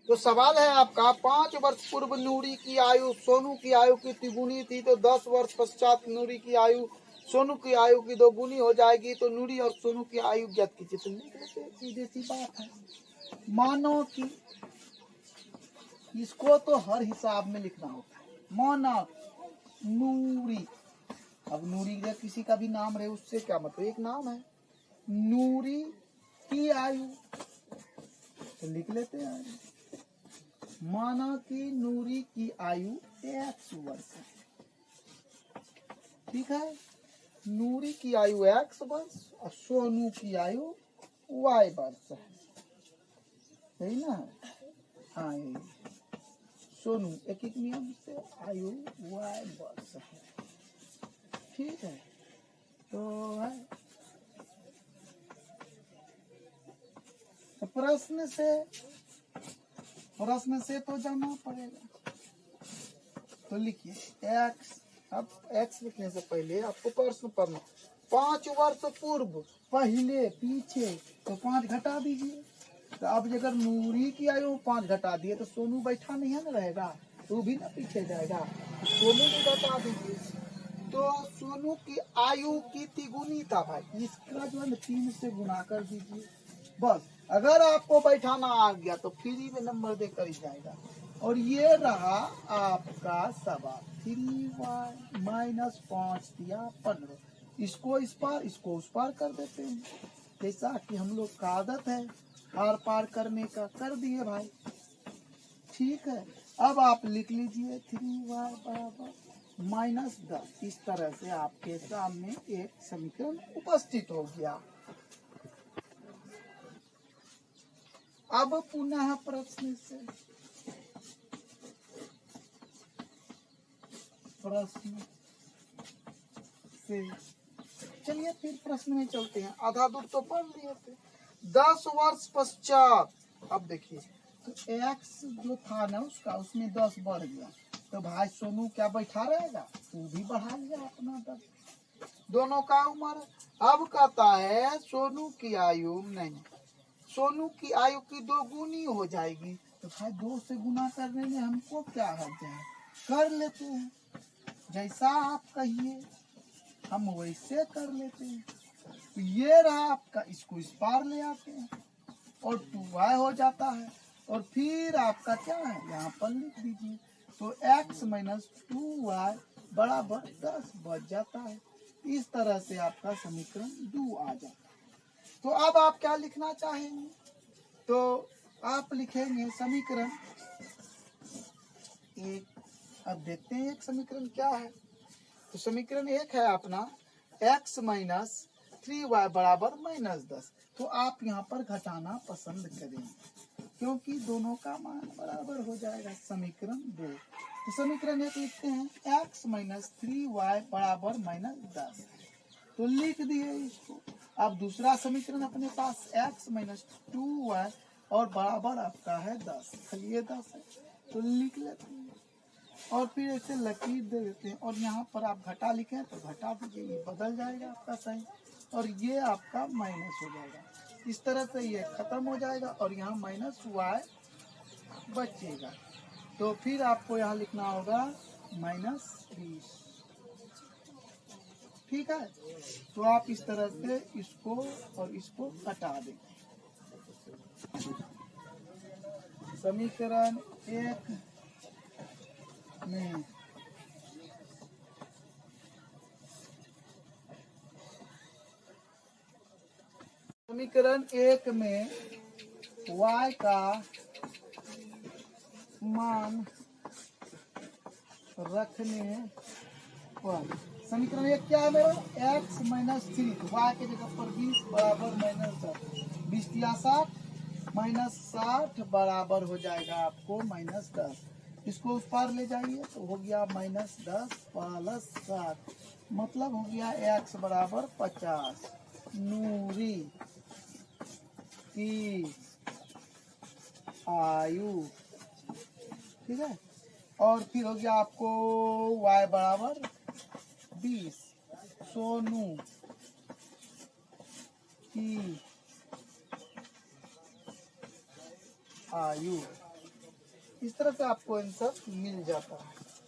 तो सवाल है आपका, 5 वर्ष पूर्व नूरी की आयु सोनू की आयु की तिगुनी थी, तो 10 वर्ष पश्चात नूरी की आयु सोनू की आयु की 2 गुनी हो जाएगी, तो नूरी और सोनू की आयु ज्ञात कीजिए। तो लिख लेते, सीधी सी बात है। मानो कि इसको तो हर हिसाब में लिखना होता है। माना नूरी, अब नूरी जब किसी का भी नाम रहे उससे क्या मतलब, एक नाम है। नूरी की आयु, तो लिख लेते हैं। माना कि नूरी की आयु 1 वर्ष है, ठीक है। नूरी की आयु 1 वर्ष और सोनू की आयु Y वर्ष है, सही ना। हाँ, सोनू एक एक नियम से आयु Y वर्ष है, ठीक है। तो है तो प्रश्न से तो जाना पड़ेगा। तो लिखिए x, अब x लिखने से पहले आपको प्रश्न पढ़ना। 5 वर्ष पूर्व, पहले, पीछे, तो 5 घटा दीजिए। तो अब अगर नूरी की आयु 5 घटा दिए तो सोनू बैठा नहीं है ना रहेगा, तो भी ना पीछे जाएगा, तो सोनू भी घटा दीजिए। तो सोनू की आयु की तिगुनी था भाई, इसका जो है 3 से गुना कर दीजिए बस। अगर आपको बैठाना आ गया तो फ्री में नंबर देकर ही जाएगा। और ये रहा आपका सवाल। 3y माइनस 5 दिया 15, इसको इस पार इसको उस पार कर देते हैं, जैसा कि हम लोग का आदत है आर पार करने का, कर दिए भाई, ठीक है। अब आप लिख लीजिए 3y बराबर माइनस 10। इस तरह से आपके सामने एक समीकरण उपस्थित हो गया। अब पुनः प्रश्न से चलिए फिर प्रश्न में चलते हैं। आधा दूर तो पढ़ लिए थे। 10 वर्ष पश्चात, अब देखिए तो x जो था ना उसका, उसमें 10 बढ़ गया, तो भाई सोनू क्या बैठा रहेगा, तू भी बढ़ा लिया अपना 10, दोनों का उम्र। अब कहता है सोनू की आयु, नहीं, सोनू की आयु की 2 गुनी हो जाएगी, तो भाई 2 से गुना करने में हमको क्या हर्ज है, कर लेते हैं, जैसा आप कहिए हम वैसे कर लेते हैं। तो ये रहा आपका, इसको इस पार ले आते हैं और 2y हो जाता है, और फिर आपका क्या है यहाँ पर लिख दीजिए। तो x माइनस 2y बराबर 10 बच जाता है। इस तरह से आपका समीकरण 2 आ जाता है। तो अब आप क्या लिखना चाहेंगे, तो आप लिखेंगे समीकरण 1। अब देखते हैं एक समीकरण क्या है। तो समीकरण 1 है अपना x माइनस 3y बराबर माइनस 10। तो आप यहाँ पर घटाना पसंद करेंगे क्योंकि दोनों का मान बराबर हो जाएगा। समीकरण 2, तो समीकरण 1 लिखते हैं x माइनस 3y बराबर माइनस 10, तो लिख दिए इसको। अब दूसरा समीकरण अपने पास x माइनस 2y और बराबर आपका है 10, खाली ये 10 है, तो लिख लेते हैं और फिर ऐसे लकीर दे देते हैं, और यहाँ पर आप घटा लिखें तो घटा दीजिए, ये बदल जाएगा आपका साइन, और ये आपका माइनस हो जाएगा। इस तरह से ये खत्म हो जाएगा और यहाँ माइनस y बचेगा। तो फिर आपको यहाँ लिखना होगा माइनस 20, ठीक है। तो आप इस तरह से इसको और इसको हटा दें। समीकरण 1 में y का मान रखने पर, समीकरण 1 क्या है मेरा, x माइनस 3, y के जगह पर 20 बराबर माइनस 10, 20 या 60 माइनस 60 बराबर हो जाएगा आपको माइनस 10। इसको उस पार ले जाइए तो हो गया माइनस 10 प्लस 60, मतलब हो गया x बराबर 50। नूरी की आयु, ठीक है, और फिर हो गया आपको y बराबर 20। सोनू की आयु इस तरह से आपको आंसर मिल जाता है।